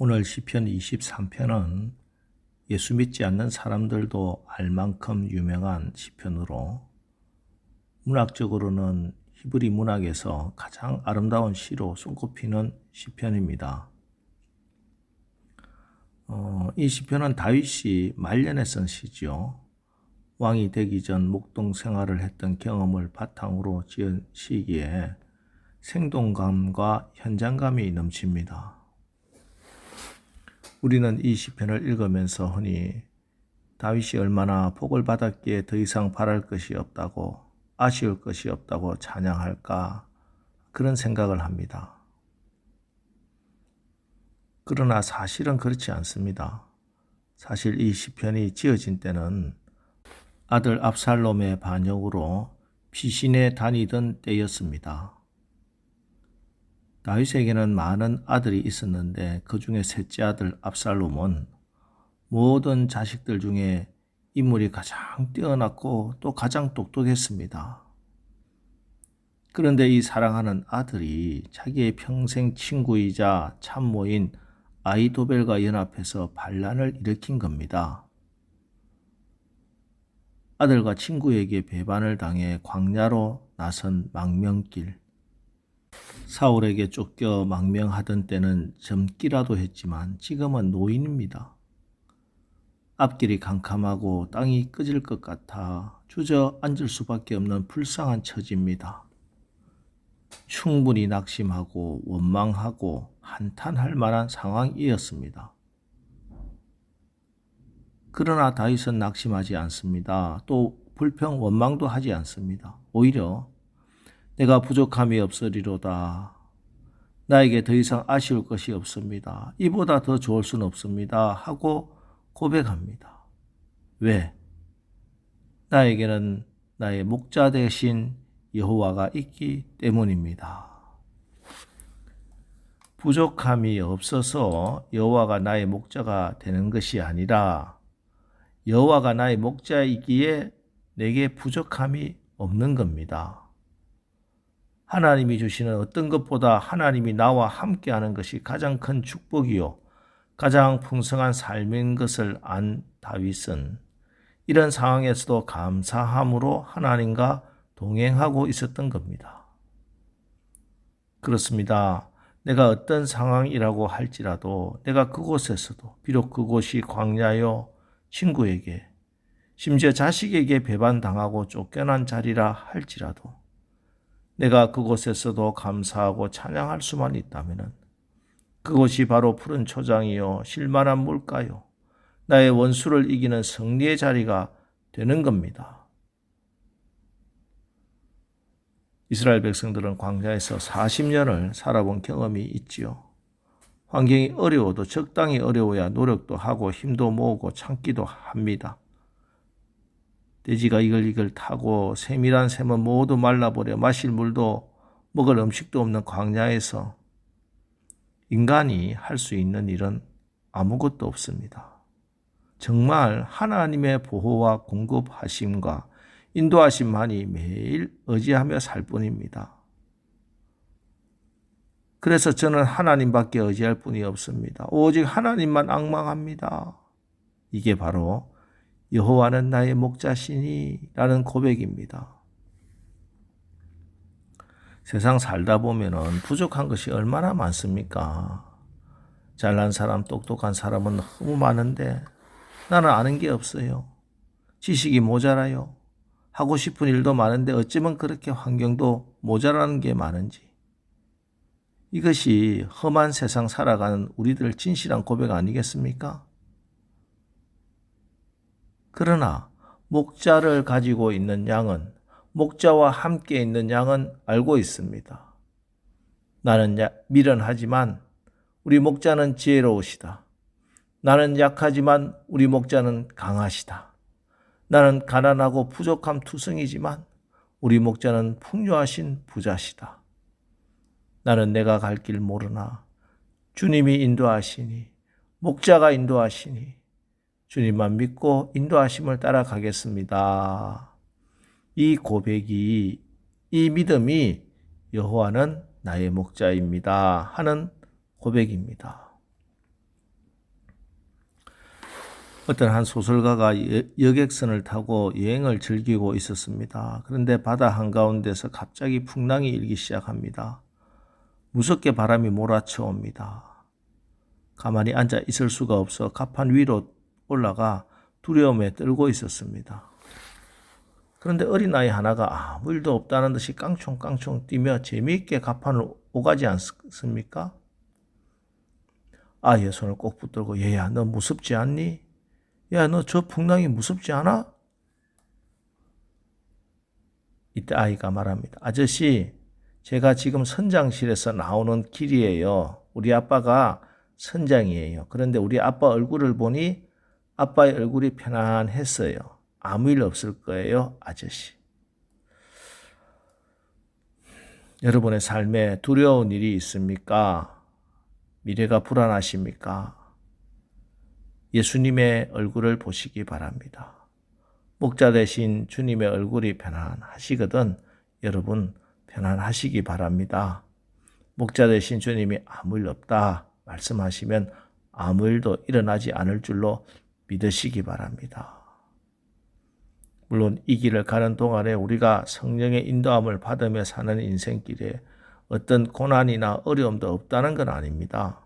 오늘 시편 23편은 예수 믿지 않는 사람들도 알 만큼 유명한 시편으로 문학적으로는 히브리 문학에서 가장 아름다운 시로 손꼽히는 시편입니다. 이 시편은 다윗이 말년에 쓴 시죠. 왕이 되기 전 목동 생활을 했던 경험을 바탕으로 지은 시기에 생동감과 현장감이 넘칩니다. 우리는 이 시편을 읽으면서 흔히 다윗이 얼마나 복을 받았기에 더 이상 바랄 것이 없다고, 아쉬울 것이 없다고 찬양할까, 그런 생각을 합니다. 그러나 사실은 그렇지 않습니다. 사실 이 시편이 지어진 때는 아들 압살롬의 반역으로 피신에 다니던 때였습니다. 다윗에게는 많은 아들이 있었는데 그 중에 셋째 아들 압살롬은 모든 자식들 중에 인물이 가장 뛰어났고 또 가장 똑똑했습니다. 그런데 이 사랑하는 아들이 자기의 평생 친구이자 참모인 아히도벨과 연합해서 반란을 일으킨 겁니다. 아들과 친구에게 배반을 당해 광야로 나선 망명길. 사울에게 쫓겨 망명하던 때는 젊기라도 했지만 지금은 노인입니다. 앞길이 캄캄하고 땅이 꺼질 것 같아 주저앉을 수밖에 없는 불쌍한 처지입니다. 충분히 낙심하고 원망하고 한탄할 만한 상황이었습니다. 그러나 다윗은 낙심하지 않습니다. 또 불평 원망도 하지 않습니다. 오히려 내가 부족함이 없으리로다. 나에게 더 이상 아쉬울 것이 없습니다. 이보다 더 좋을 수는 없습니다. 하고 고백합니다. 왜? 나에게는 나의 목자 대신 여호와가 있기 때문입니다. 부족함이 없어서 여호와가 나의 목자가 되는 것이 아니라 여호와가 나의 목자이기에 내게 부족함이 없는 겁니다. 하나님이 주시는 어떤 것보다 하나님이 나와 함께하는 것이 가장 큰 축복이요 가장 풍성한 삶인 것을 안 다윗은 이런 상황에서도 감사함으로 하나님과 동행하고 있었던 겁니다. 그렇습니다. 내가 어떤 상황이라고 할지라도 내가 그곳에서도 비록 그곳이 광야요 친구에게 심지어 자식에게 배반당하고 쫓겨난 자리라 할지라도 내가 그곳에서도 감사하고 찬양할 수만 있다면 그곳이 바로 푸른 초장이요 실만한 물가요 나의 원수를 이기는 승리의 자리가 되는 겁니다. 이스라엘 백성들은 광야에서 40년을 살아본 경험이 있지요. 환경이 어려워도 적당히 어려워야 노력도 하고 힘도 모으고 참기도 합니다. 돼지가 이글이글 타고 세밀한 샘은 모두 말라버려 마실 물도 먹을 음식도 없는 광야에서 인간이 할 수 있는 일은 아무것도 없습니다. 정말 하나님의 보호와 공급하심과 인도하심만이 매일 의지하며 살 뿐입니다. 그래서 저는 하나님밖에 의지할 뿐이 없습니다. 오직 하나님만 앙망합니다. 이게 바로 여호와는 나의 목자시니 라는 고백입니다. 세상 살다 보면은 부족한 것이 얼마나 많습니까? 잘난 사람, 똑똑한 사람은 너무 많은데 나는 아는 게 없어요. 지식이 모자라요. 하고 싶은 일도 많은데 어쩌면 그렇게 환경도 모자라는 게 많은지. 이것이 험한 세상 살아가는 우리들 진실한 고백 아니겠습니까? 그러나 목자를 가지고 있는 양은 목자와 함께 있는 양은 알고 있습니다. 나는 미련하지만 우리 목자는 지혜로우시다. 나는 약하지만 우리 목자는 강하시다. 나는 가난하고 부족함 투성이지만 우리 목자는 풍요하신 부자시다. 나는 내가 갈 길 모르나 주님이 인도하시니 목자가 인도하시니 주님만 믿고 인도하심을 따라가겠습니다. 이 고백이, 이 믿음이 여호와는 나의 목자입니다 하는 고백입니다. 어떤 한 소설가가 여객선을 타고 여행을 즐기고 있었습니다. 그런데 바다 한가운데서 갑자기 풍랑이 일기 시작합니다. 무섭게 바람이 몰아쳐옵니다. 가만히 앉아 있을 수가 없어 갑판 위로 올라가 두려움에 떨고 있었습니다. 그런데 어린아이 하나가 아무 일도 없다는 듯이 깡총깡총 뛰며 재미있게 갑판을 오가지 않습니까? 아이의 손을 꼭 붙들고 얘야 너 무섭지 않니? 야 너 저 풍랑이 무섭지 않아? 이때 아이가 말합니다. 아저씨 제가 지금 선장실에서 나오는 길이에요. 우리 아빠가 선장이에요. 그런데 우리 아빠 얼굴을 보니 아빠의 얼굴이 편안했어요. 아무 일 없을 거예요, 아저씨. 여러분의 삶에 두려운 일이 있습니까? 미래가 불안하십니까? 예수님의 얼굴을 보시기 바랍니다. 목자 되신 주님의 얼굴이 편안하시거든 여러분 편안하시기 바랍니다. 목자 되신 주님이 아무 일 없다 말씀하시면 아무 일도 일어나지 않을 줄로 믿으시기 바랍니다. 물론 이 길을 가는 동안에 우리가 성령의 인도함을 받으며 사는 인생길에 어떤 고난이나 어려움도 없다는 건 아닙니다.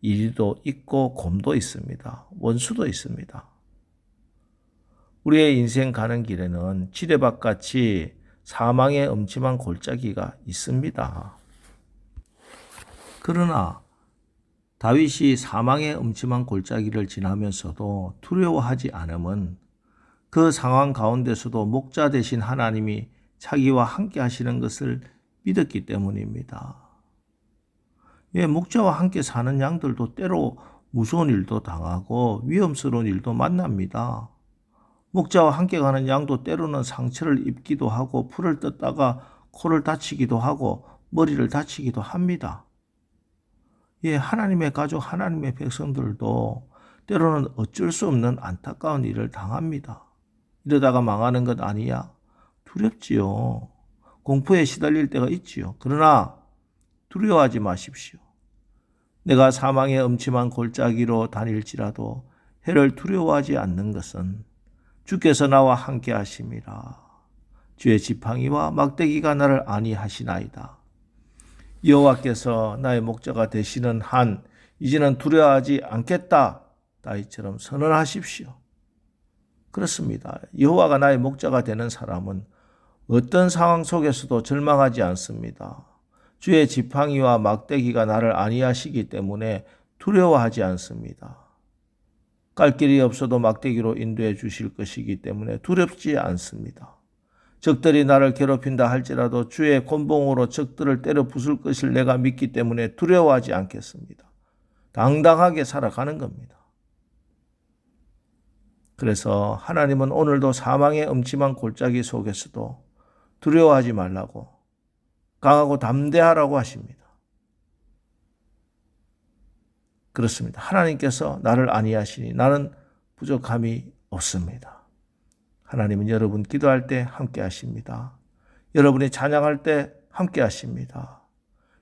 이리도 있고 곰도 있습니다. 원수도 있습니다. 우리의 인생 가는 길에는 지뢰밭같이 사망의 음침한 골짜기가 있습니다. 그러나 다윗이 사망의 음침한 골짜기를 지나면서도 두려워하지 않음은 그 상황 가운데서도 목자 되신 하나님이 자기와 함께 하시는 것을 믿었기 때문입니다. 목자와 함께 사는 양들도 때로 무서운 일도 당하고 위험스러운 일도 만납니다. 목자와 함께 가는 양도 때로는 상처를 입기도 하고 풀을 뜯다가 코를 다치기도 하고 머리를 다치기도 합니다. 하나님의 가족, 하나님의 백성들도 때로는 어쩔 수 없는 안타까운 일을 당합니다. 이러다가 망하는 것 아니야? 두렵지요. 공포에 시달릴 때가 있지요. 그러나 두려워하지 마십시오. 내가 사망의 음침한 골짜기로 다닐지라도 해를 두려워하지 않는 것은 주께서 나와 함께 하심이라. 주의 지팡이와 막대기가 나를 안위하시나이다. 여호와께서 나의 목자가 되시는 한 이제는 두려워하지 않겠다. 다윗처럼 선언하십시오. 그렇습니다. 여호와가 나의 목자가 되는 사람은 어떤 상황 속에서도 절망하지 않습니다. 주의 지팡이와 막대기가 나를 안위하시기 때문에 두려워하지 않습니다. 갈 길이 없어도 막대기로 인도해 주실 것이기 때문에 두렵지 않습니다. 적들이 나를 괴롭힌다 할지라도 주의 곤봉으로 적들을 때려 부술 것을 내가 믿기 때문에 두려워하지 않겠습니다. 당당하게 살아가는 겁니다. 그래서 하나님은 오늘도 사망의 음침한 골짜기 속에서도 두려워하지 말라고 강하고 담대하라고 하십니다. 그렇습니다. 하나님께서 나를 안위하시니 나는 부족함이 없습니다. 하나님은 여러분 기도할 때 함께 하십니다. 여러분이 찬양할 때 함께 하십니다.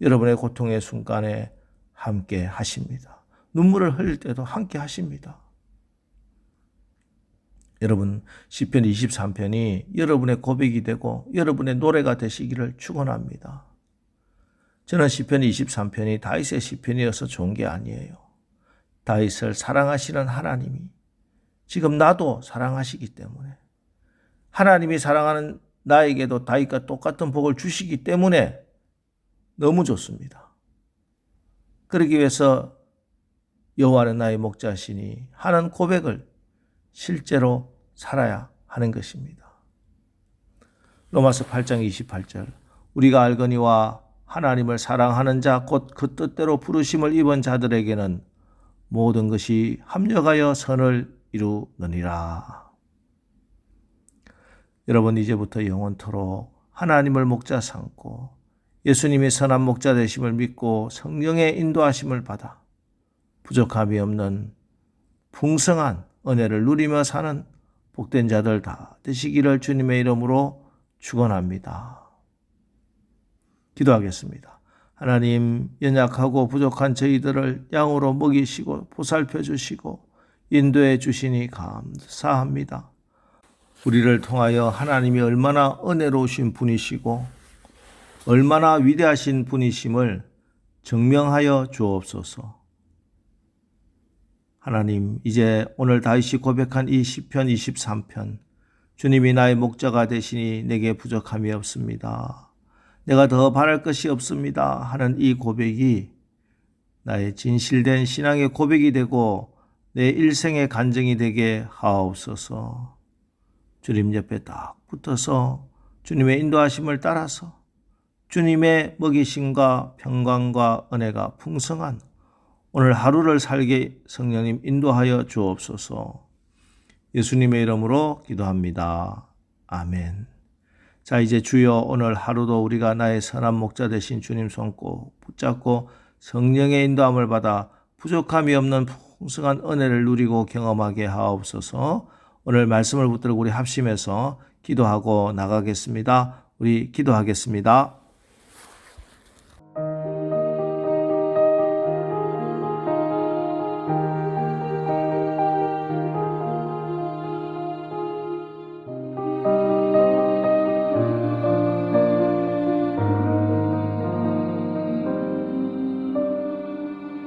여러분의 고통의 순간에 함께 하십니다. 눈물을 흘릴 때도 함께 하십니다. 여러분 시편 23편이 여러분의 고백이 되고 여러분의 노래가 되시기를 축원합니다. 저는 시편 23편이 다윗의 시편이어서 좋은 게 아니에요. 다윗을 사랑하시는 하나님이 지금 나도 사랑하시기 때문에 하나님이 사랑하는 나에게도 다윗과 똑같은 복을 주시기 때문에 너무 좋습니다. 그러기 위해서 여호와는 나의 목자시니 하는 고백을 실제로 살아야 하는 것입니다. 로마서 8장 28절 우리가 알거니와 하나님을 사랑하는 자 곧 그 뜻대로 부르심을 입은 자들에게는 모든 것이 합력하여 선을 이루느니라. 여러분 이제부터 영원토록 하나님을 목자 삼고 예수님이 선한 목자 되심을 믿고 성령의 인도하심을 받아 부족함이 없는 풍성한 은혜를 누리며 사는 복된 자들 다 되시기를 주님의 이름으로 축원합니다. 기도하겠습니다. 하나님 연약하고 부족한 저희들을 양으로 먹이시고 보살펴 주시고 인도해 주시니 감사합니다. 우리를 통하여 하나님이 얼마나 은혜로우신 분이시고 얼마나 위대하신 분이심을 증명하여 주옵소서. 하나님, 이제 오늘 다윗이 고백한 이 시편 23편, 주님이 나의 목자가 되시니 내게 부족함이 없습니다. 내가 더 바랄 것이 없습니다 하는 이 고백이 나의 진실된 신앙의 고백이 되고 내 일생의 간증이 되게 하옵소서. 주님 옆에 딱 붙어서 주님의 인도하심을 따라서 주님의 먹이심과 평강과 은혜가 풍성한 오늘 하루를 살게 성령님 인도하여 주옵소서. 예수님의 이름으로 기도합니다. 아멘. 자, 이제 주여 오늘 하루도 우리가 나의 선한 목자 되신 주님 손 꼭 붙잡고 성령의 인도함을 받아 부족함이 없는 풍성한 은혜를 누리고 경험하게 하옵소서. 오늘 말씀을 붙들고 우리 합심해서 기도하고 나가겠습니다. 우리 기도하겠습니다.